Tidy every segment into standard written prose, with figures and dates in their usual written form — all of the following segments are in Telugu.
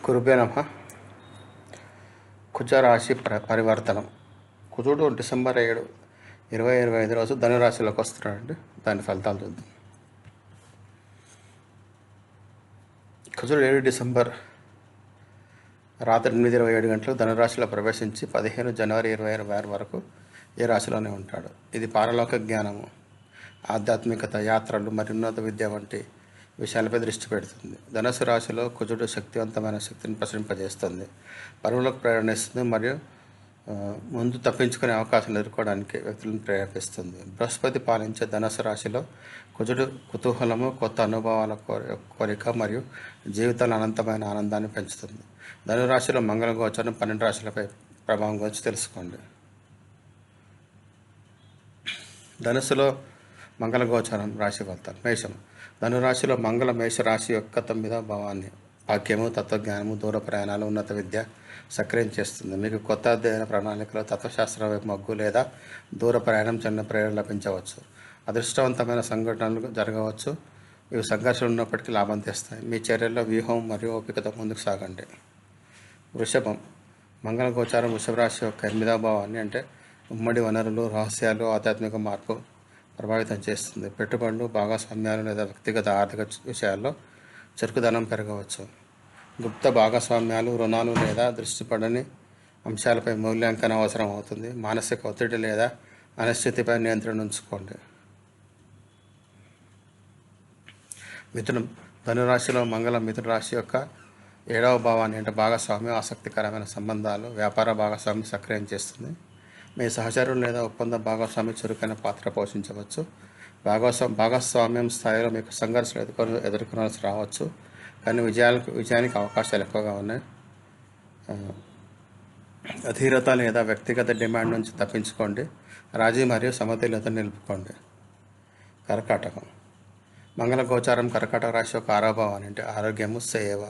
గురుభ్యో నమః. కుజరాశి పరివర్తనం. కుజుడు డిసెంబర్ 7, 2025 రోజు ధనురాశిలోకి వస్తున్నాడండి. దాని ఫలితాలు చూద్దాం. కుజుడు 7 డిసెంబర్ రాత్రి 8:27 గంటలకు ధనురాశిలో ప్రవేశించి 15 జనవరి 2026 వరకు ఈ రాశిలోనే ఉంటాడు. ఇది పారలోక జ్ఞానము, ఆధ్యాత్మికత, యాత్రలు, మరిన్నత విద్య వంటి విషయాలపై దృష్టి పెడుతుంది. ధనుసు రాశిలో కుజుడు శక్తివంతమైన శక్తిని ప్రసరింపజేస్తుంది, పరువులకు ప్రేరణిస్తుంది మరియు ముందు తప్పించుకునే అవకాశాలు ఎదుర్కోవడానికి వ్యక్తులను ప్రేరేపిస్తుంది. బృహస్పతి పాలించే ధనుసు రాశిలో కుజుడు కుతూహలము, కొత్త అనుభవాల కోరిక మరియు జీవితంలో అనంతమైన ఆనందాన్ని పెంచుతుంది. ధనురాశిలో మంగళ గోచరం 12 రాశులపై ప్రభావం గురించి తెలుసుకోండి. ధనుసులో మంగళ గోచరం రాశి ఫలితాలు. మేషం. ధనురాశిలో మంగళ మేష రాశి యొక్క 9వ భావాన్ని భాగ్యము, తత్వజ్ఞానము, దూర ప్రయాణాలు, ఉన్నత విద్య సక్రియం చేస్తుంది. మీకు కొత్త అధ్యయన ప్రణాళికలో తత్వశాస్త్రం వైపు మొగ్గు లేదా దూర ప్రయాణం చిన్న ప్రేరణ లభించవచ్చు. అదృష్టవంతమైన సంఘటనలు జరగవచ్చు. ఇవి సంఘర్షణ ఉన్నప్పటికీ లాభం తెస్తాయి. మీ చర్యల్లో వ్యూహం మరియు ఓపికతో ముందుకు సాగండి. వృషభం. మంగళ గోచారం వృషభ రాశి యొక్క 8వ భావాన్ని అంటే ఉమ్మడి వనరులు, రహస్యాలు, ఆధ్యాత్మిక మార్పు ప్రభావితం చేస్తుంది. పెట్టుబడులు, భాగస్వామ్యాలు లేదా వ్యక్తిగత ఆర్థిక విషయాల్లో చురుకుదనం పెరగవచ్చు. గుప్త భాగస్వామ్యాలు, రుణాలు లేదా దృష్టిపడని అంశాలపై మూల్యాంకనం అవసరం అవుతుంది. మానసిక ఒత్తిడి లేదా అనిశ్చితిపై నియంత్రణ ఉంచుకోండి. మిథునం. ధనురాశిలో మంగళ మిథున రాశి యొక్క 7వ భావాన్ని అంటే భాగస్వామ్యం, ఆసక్తికరమైన సంబంధాలు, వ్యాపార భాగస్వామ్యం సక్రియం చేస్తుంది. మీ సహచరులు లేదా ఒప్పంద భాగస్వామి చురుకైన పాత్ర పోషించవచ్చు. భాగస్వామ్యం స్థాయిలో మీకు సంఘర్షణ ఎదుర్కొనాల్సి రావచ్చు, కానీ విజయానికి అవకాశాలు ఎక్కువగా ఉన్నాయి. అధీరత లేదా వ్యక్తిగత డిమాండ్ నుంచి తప్పించుకోండి. రాజీ మరియు సమతుల్యతను నిలుపుకోండి. కర్కాటకం. మంగళ గోచారం కర్కాటక రాశి యొక్క 6వ భావాన్ని అంటే ఆరోగ్యము, సేవ,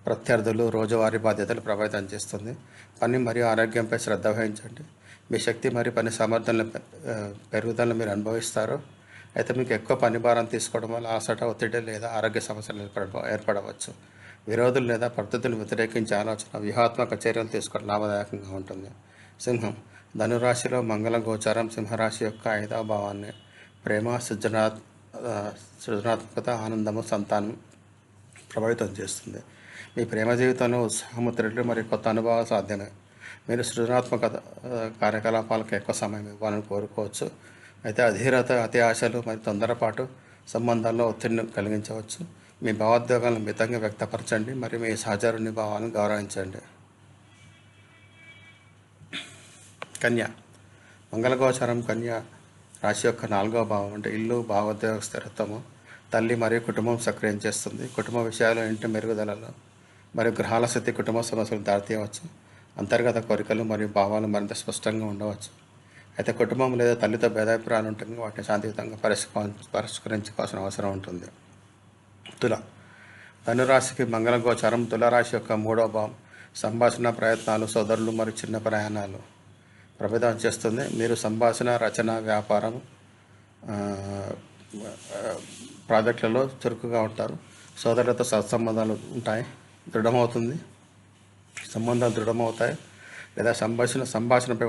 ప్రత్యర్థులు, రోజువారీ బాధ్యతలు ప్రభావితం చేస్తుంది. పని మరియు ఆరోగ్యంపై శ్రద్ధ వహించండి. మీ శక్తి మరియు పని సామర్థ్యాల పెరుగుదలను మీరు అనుభవిస్తారు. అయితే మీకు ఎక్కువ పని భారం తీసుకోవడం వల్ల అలసట, ఒత్తిడి లేదా ఆరోగ్య సమస్యలు ఏర్పడవచ్చు. విరోధులు లేదా పద్ధతులను వ్యతిరేకించే ఆలోచన, వ్యూహాత్మక చర్యలు తీసుకోవడం లాభదాయకంగా ఉంటుంది. సింహం. ధనురాశిలో మంగళ గోచారం సింహరాశి యొక్క 5వ భావాన్ని ప్రేమ, సృజనాత్మకత, ఆనందము, సంతానం ప్రభావితం చేస్తుంది. మీ ప్రేమ జీవితంలో ఉత్సాహం, ఒత్తిడి మరియు కొత్త అనుభవాలు సాధ్యమే. మీరు సృజనాత్మక కార్యకలాపాలకు ఎక్కువ సమయం ఇవ్వాలని కోరుకోవచ్చు. అయితే అధీరత, అతి ఆశలు మరియు తొందరపాటు సంబంధాల్లో ఒత్తిడిని కలిగించవచ్చు. మీ భావోద్వేగాలను మితంగా వ్యక్తపరచండి మరియు మీ సహచరుని భావాలను గౌరవించండి. కన్య. మంగళగోచారం కన్య రాశి యొక్క 4వ భావం అంటే ఇల్లు, భావోద్వేగ స్థిరత్వము, తల్లి మరియు కుటుంబం సక్రియం చేస్తుంది. కుటుంబ విషయాలు, ఇంటి మెరుగుదలలో మరియు గ్రహాల స్థితి కుటుంబ సమస్యలు దారితీయవచ్చు. అంతర్గత కోరికలు మరియు భావాలు మరింత స్పష్టంగా ఉండవచ్చు. అయితే కుటుంబం లేదా తల్లితో భేదాభిప్రాయాలు ఉంటుంది, వాటిని శాంతియుతంగా పరిష్కరించుకోవాల్సిన అవసరం ఉంటుంది. తుల. ధనురాశికి మంగళ గోచారం తులారాశి యొక్క 3వ భావం సంభాషణ, ప్రయత్నాలు, సోదరులు మరియు చిన్న ప్రయాణాలు ప్రభావితం చేస్తుంది. మీరు సంభాషణ, రచన, వ్యాపారం, ప్రాజెక్టులలో చురుకుగా ఉంటారు. సోదరులతో సత్సంబంధాలు ఉంటాయి, సంబంధాలు దృఢమవుతాయి లేదా సంభాషణపై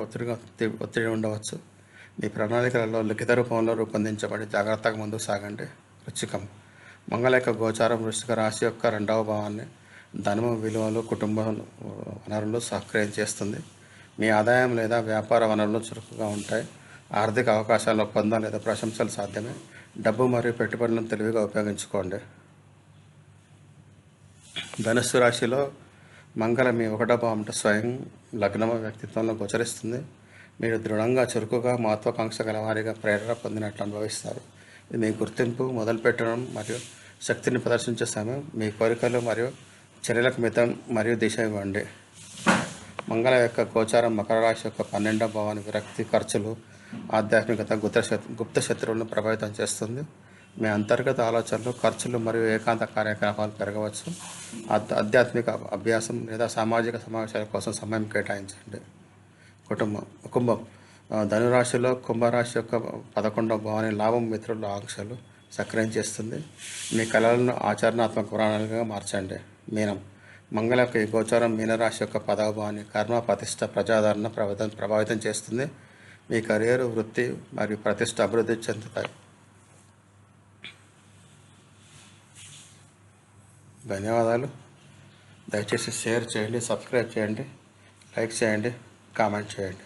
ఒత్తిడి ఉండవచ్చు. మీ ప్రణాళికలలో లిఖిత రూపంలో రూపొందించబడి జాగ్రత్తగా ముందుకు సాగండి. వృశ్చికం. మంగళ యొక్క గోచారం వృశ్చిక రాశి యొక్క 2వ భావాన్ని ధనము, విలువలు, కుటుంబ వనరులు సక్రియం చేస్తుంది. మీ ఆదాయం లేదా వ్యాపార వనరులు చురుకుగా ఉంటాయి. ఆర్థిక అవకాశాలు, ఒప్పందం లేదా ప్రశంసలు సాధ్యమే. డబ్బు మరియు పెట్టుబడులను తెలివిగా ఉపయోగించుకోండి. ధనుస్సు రాశిలో మంగళ మీ 1వ భావం అంటే స్వయం లగ్నమ వ్యక్తిత్వంలో గోచరిస్తుంది. మీరు దృఢంగా, చురుకుగా, మహత్వాకాంక్ష గలవారిగా ప్రేరణ పొందినట్లు అనుభవిస్తారు. ఇది మీ గుర్తింపు, మొదలుపెట్టడం మరియు శక్తిని ప్రదర్శించే సమయం. మీ కోరికలు మరియు చర్యలకు మితం మరియు దిశ ఇవ్వండి. మంగళ యొక్క గోచారం మకర రాశి యొక్క 12వ భావాన్ని విరక్తి, ఖర్చులు, ఆధ్యాత్మికత, గుప్త శత్రువులను ప్రభావితం చేస్తుంది. మీ అంతర్గత ఆలోచనలు, ఖర్చులు మరియు ఏకాంత కార్యకలాపాలు పెరగవచ్చు. ఆధ్యాత్మిక అభ్యాసం లేదా సామాజిక సమావేశాల కోసం సమయం కేటాయించండి. కుంభం. ధనురాశిలో కుంభరాశి యొక్క 11వ భావాన్ని లాభం, మిత్రుల ఆంక్షలు సక్రియం చేస్తుంది. మీ కళలను ఆచరణాత్మక ప్రణాళికగా మార్చండి. మీనం. మంగళ యొక్క ఈ గోచారం మీనరాశి యొక్క పదవ భావాన్ని కర్మ, ప్రతిష్ట, ప్రజాదరణ ప్రభావితం చేస్తుంది. మీ కెరీర్, వృత్తి మరియు ప్రతిష్ట అభివృద్ధి చెందుతాయి. ధన్యవాదాలు. దయచేసి షేర్ చేయండి, సబ్స్క్రైబ్ చేయండి, లైక్ చేయండి, కామెంట్ చేయండి.